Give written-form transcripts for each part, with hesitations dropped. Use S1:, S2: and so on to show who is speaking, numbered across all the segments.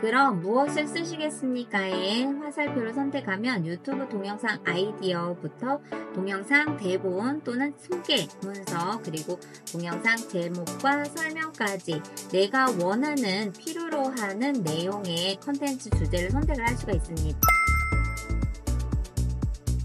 S1: 그럼 무엇을 쓰시겠습니까의 화살표를 선택하면 유튜브 동영상 아이디어부터 동영상 대본 또는 소개 문서 그리고 동영상 제목과 설명까지 내가 원하는 필요로 하는 내용의 컨텐츠 주제를 선택을 할 수가 있습니다.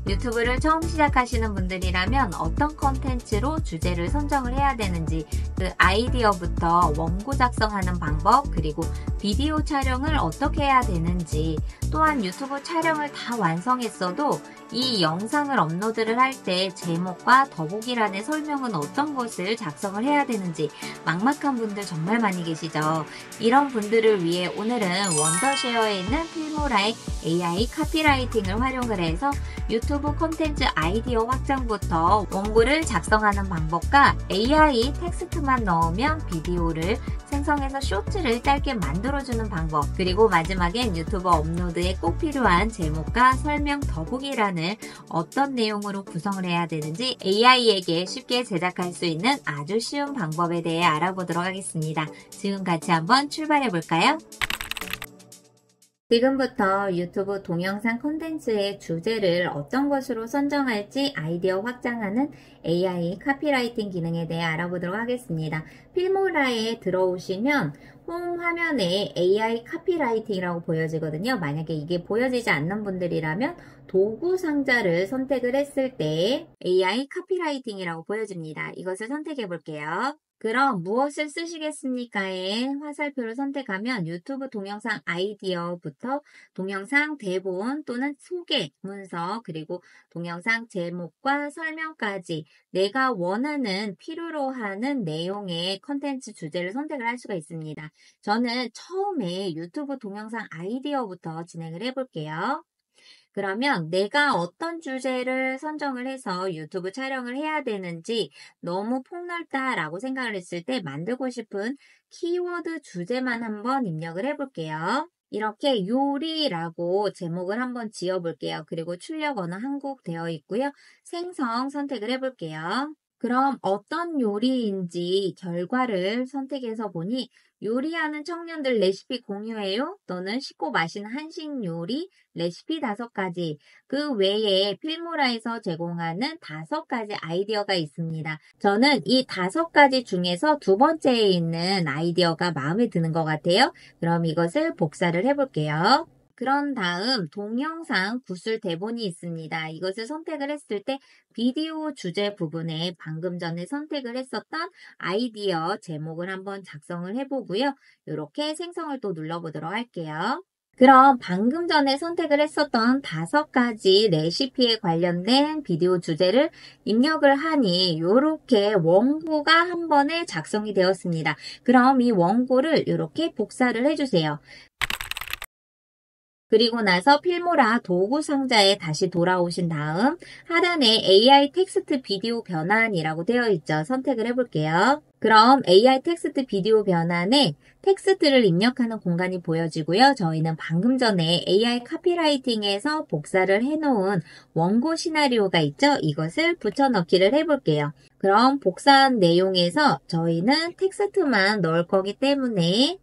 S1: 유튜브를 처음 시작하시는 분들이라면 어떤 컨텐츠로 주제를 선정을 해야 되는지 그 아이디어부터 원고 작성하는 방법 그리고 비디오 촬영을 어떻게 해야 되는지 또한 유튜브 촬영을 다 완성했어도 이 영상을 업로드를 할 때 제목과 더보기란의 설명은 어떤 것을 작성을 해야 되는지 막막한 분들 정말 많이 계시죠. 이런 분들을 위해 오늘은 원더쉐어에 있는 필모라의 AI 카피라이팅을 활용을 해서 유튜브 콘텐츠 아이디어 확장부터 원고를 작성하는 방법과 AI 텍스트만 넣으면 비디오를 생성해서 쇼츠를 짧게 만들어주는 방법 그리고 마지막엔 유튜브 업로드에 꼭 필요한 제목과 설명 더보기란을 어떤 내용으로 구성을 해야 되는지 AI에게 쉽게 제작할 수 있는 아주 쉬운 방법에 대해 알아보도록 하겠습니다. 지금 같이 한번 출발해 볼까요? 지금부터 유튜브 동영상 콘텐츠의 주제를 어떤 것으로 선정할지 아이디어 확장하는 AI 카피라이팅 기능에 대해 알아보도록 하겠습니다. 필모라에 들어오시면 홈 화면에 AI 카피라이팅이라고 보여지거든요. 만약에 이게 보여지지 않는 분들이라면 도구 상자를 선택을 했을 때 AI 카피라이팅이라고 보여집니다. 이것을 선택해 볼게요. 그럼 무엇을 쓰시겠습니까의 화살표를 선택하면 유튜브 동영상 아이디어부터 동영상 대본 또는 소개 문서 그리고 동영상 제목과 설명까지 내가 원하는 필요로 하는 내용의 컨텐츠 주제를 선택을 할 수가 있습니다. 저는 처음에 유튜브 동영상 아이디어부터 진행을 해볼게요. 그러면 내가 어떤 주제를 선정을 해서 유튜브 촬영을 해야 되는지 너무 폭넓다라고 생각을 했을 때 만들고 싶은 키워드 주제만 한번 입력을 해볼게요. 이렇게 요리라고 제목을 한번 지어볼게요. 그리고 출력 언어 한국 되어 있고요. 생성 선택을 해볼게요. 그럼 어떤 요리인지 결과를 선택해서 보니 요리하는 청년들 레시피 공유해요. 또는 쉽고 맛있는 한식 요리 레시피 5가지. 그 외에 필모라에서 제공하는 5가지 아이디어가 있습니다. 저는 이 5가지 중에서 두 번째에 있는 아이디어가 마음에 드는 것 같아요. 그럼 이것을 복사를 해볼게요. 그런 다음 동영상 구술 대본이 있습니다. 이것을 선택을 했을 때 비디오 주제 부분에 방금 전에 선택을 했었던 아이디어 제목을 한번 작성을 해보고요. 이렇게 생성을 또 눌러보도록 할게요. 그럼 방금 전에 선택을 했었던 5가지 레시피에 관련된 비디오 주제를 입력을 하니 이렇게 원고가 한 번에 작성이 되었습니다. 그럼 이 원고를 이렇게 복사를 해주세요. 그리고 나서 필모라 도구 상자에 다시 돌아오신 다음 하단에 AI 텍스트 비디오 변환이라고 되어 있죠. 선택을 해볼게요. 그럼 AI 텍스트 비디오 변환에 텍스트를 입력하는 공간이 보여지고요. 저희는 방금 전에 AI 카피라이팅에서 복사를 해놓은 원고 시나리오가 있죠. 이것을 붙여넣기를 해볼게요. 그럼 복사한 내용에서 저희는 텍스트만 넣을 거기 때문에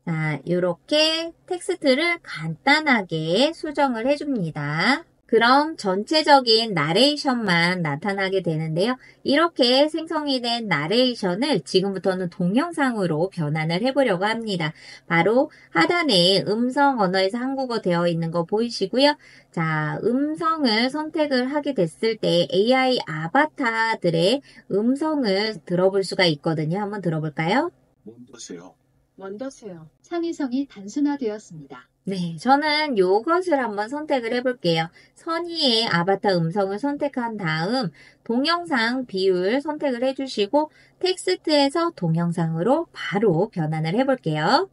S1: 자, 이렇게 텍스트를 간단하게 수정을 해줍니다. 그럼 전체적인 나레이션만 나타나게 되는데요. 이렇게 생성이 된 나레이션을 지금부터는 동영상으로 변환을 해보려고 합니다. 바로 하단에 음성 언어에서 한국어 되어 있는 거 보이시고요. 자, 음성을 선택을 하게 됐을 때 AI 아바타들의 음성을 들어볼 수가 있거든요. 한번 들어볼까요?
S2: 원더쉐어 창의성이 단순화되었습니다.
S1: 네, 저는 요것을 한번 선택을 해볼게요. 선의의 아바타 음성을 선택한 다음 동영상 비율 선택을 해주시고 텍스트에서 동영상으로 바로 변환을 해볼게요.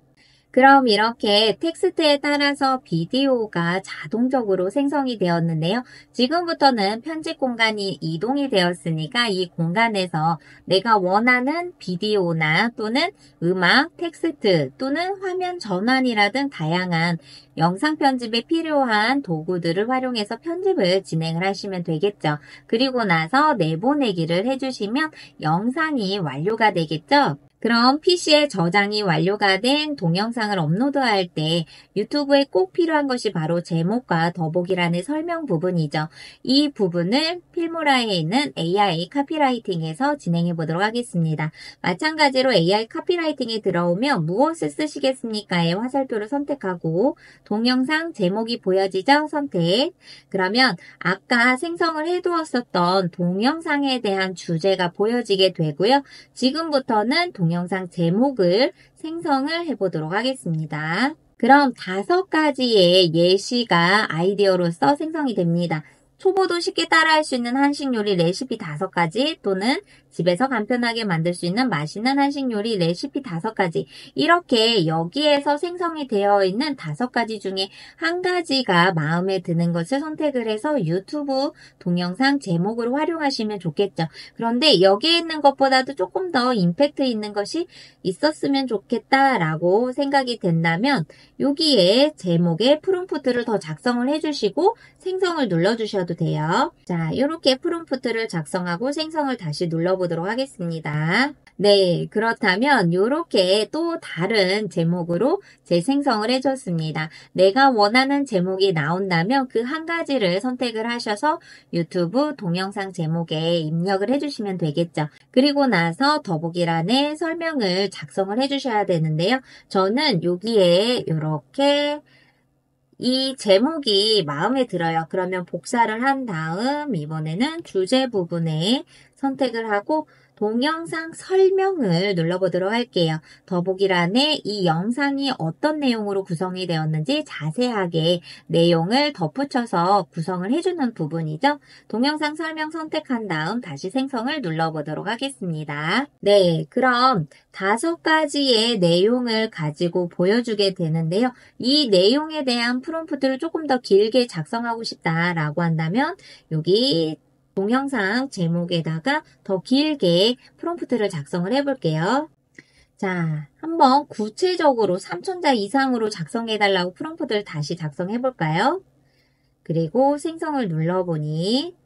S1: 그럼 이렇게 텍스트에 따라서 비디오가 자동적으로 생성이 되었는데요. 지금부터는 편집 공간이 이동이 되었으니까 이 공간에서 내가 원하는 비디오나 또는 음악, 텍스트 또는 화면 전환이라든 다양한 영상 편집에 필요한 도구들을 활용해서 편집을 진행을 하시면 되겠죠. 그리고 나서 내보내기를 해주시면 영상이 완료가 되겠죠. 그럼 PC에 저장이 완료가 된 동영상을 업로드할 때 유튜브에 꼭 필요한 것이 바로 제목과 더보기란의 설명 부분이죠. 이 부분을 필모라에 있는 AI 카피라이팅에서 진행해 보도록 하겠습니다. 마찬가지로 AI 카피라이팅에 들어오면 무엇을 쓰시겠습니까의 화살표를 선택하고 동영상 제목이 보여지죠? 선택. 그러면 아까 생성을 해두었었던 동영상에 대한 주제가 보여지게 되고요. 지금부터는 동영상 제목을 생성을 해보도록 하겠습니다. 그럼 5가지의 예시가 아이디어로서 생성이 됩니다. 초보도 쉽게 따라할 수 있는 한식 요리 레시피 5가지 또는 집에서 간편하게 만들 수 있는 맛있는 한식 요리 레시피 5가지 이렇게 여기에서 생성이 되어 있는 5가지 중에 한 가지가 마음에 드는 것을 선택을 해서 유튜브 동영상 제목으로 활용하시면 좋겠죠. 그런데 여기에 있는 것보다도 조금 더 임팩트 있는 것이 있었으면 좋겠다라고 생각이 된다면 여기에 제목에 프롬프트를 더 작성을 해주시고 생성을 눌러주셔도 돼요. 자, 이렇게 프롬프트를 작성하고 생성을 다시 눌러보도록 하겠습니다. 네, 그렇다면 이렇게 또 다른 제목으로 재생성을 해줬습니다. 내가 원하는 제목이 나온다면 그 한 가지를 선택을 하셔서 유튜브 동영상 제목에 입력을 해주시면 되겠죠. 그리고 나서 더보기란에 설명을 작성을 해주셔야 되는데요. 저는 여기에 이렇게 이 제목이 마음에 들어요. 그러면 복사를 한 다음 이번에는 주제 부분에 선택을 하고 동영상 설명을 눌러보도록 할게요. 더보기란에 이 영상이 어떤 내용으로 구성이 되었는지 자세하게 내용을 덧붙여서 구성을 해주는 부분이죠. 동영상 설명 선택한 다음 다시 생성을 눌러보도록 하겠습니다. 네, 그럼 5가지의 내용을 가지고 보여주게 되는데요. 이 내용에 대한 프롬프트를 조금 더 길게 작성하고 싶다라고 한다면 여기 동영상 제목에다가 더 길게 프롬프트를 작성을 해볼게요. 자, 한번 구체적으로 3,000자 이상으로 작성해달라고 프롬프트를 다시 작성해볼까요? 그리고 생성을 눌러보니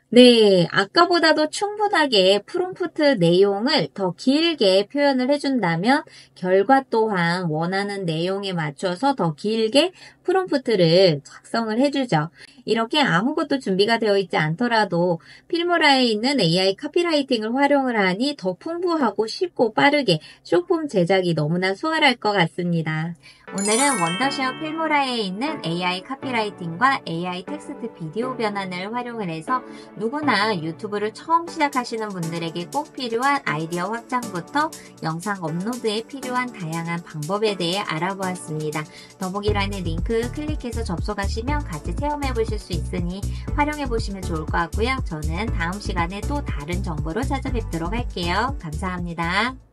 S1: 네, 아까보다도 충분하게 프롬프트 내용을 더 길게 표현을 해준다면 결과 또한 원하는 내용에 맞춰서 더 길게 프롬프트를 작성을 해주죠. 이렇게 아무것도 준비가 되어 있지 않더라도 필모라에 있는 AI 카피라이팅을 활용을 하니 더 풍부하고 쉽고 빠르게 숏폼 제작이 너무나 수월할 것 같습니다. 오늘은 원더쉐어 필모라에 있는 AI 카피라이팅과 AI 텍스트 비디오 변환을 활용을 해서 누구나 유튜브를 처음 시작하시는 분들에게 꼭 필요한 아이디어 확장부터 영상 업로드에 필요한 다양한 방법에 대해 알아보았습니다. 더보기란의 링크 클릭해서 접속하시면 같이 체험해 보실 수 있으니 활용해 보시면 좋을 것 같고요. 저는 다음 시간에 또 다른 정보로 찾아뵙도록 할게요. 감사합니다.